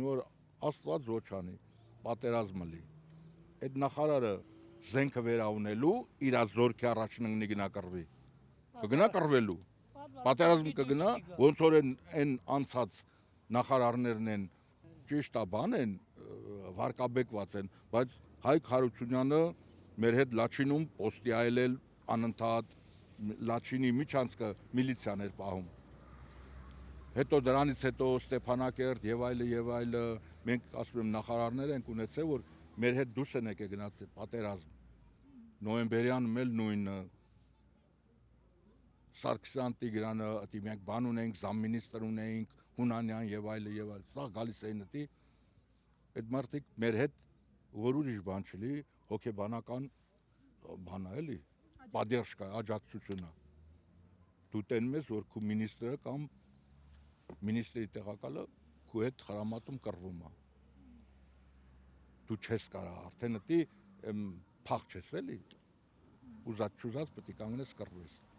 որ Աստված ոչ անի, պատերազմը լի։ Այդ նախարարը զենքը վերաունելու իր զորքի առաջննի գնա կռվի։ Կգնա կռվելու։ Պատերազմ կգնա, ոնց որ այն անցած նախարարներն են ճիշտ է բան են, վարկաբեկված են, բայց Հայկ Հարությունյանը մեր հետ Լաչինում պոստի այլել անընդհատ Լաչինի միջանցքը միլիցիան էր պահում։ Հետո դրանից հետո Ստեփանակերտ եւ այլը մենք ասում եմ նախարարներ ենք ունեցել, որ մեր հետ դուրս են եկել գնացել պատերազմ։ Նոյեմբերյանում էլ նույնը Սարգսյան Տիգրանը, ըտի մենք բան ունենք, զամմինիստրը ունենք, Հունանյան եւ այլը, սա գալիս էին ըտի։ Այդ մարդիկ մեր հետ որ ուրիշ բան չլի, հոգեբանական բան է էլի, պատերժկա, աջակցությունը։ Դու տենում ես, որ քու մինիստրը կամ մինիստրի տեղակալը քու հետ խրամատում կռվում է։ Դու չես կարա արդեն ըտի փախ չես էլի։ Ուզած չուզած պետք է կանգնես կռվես։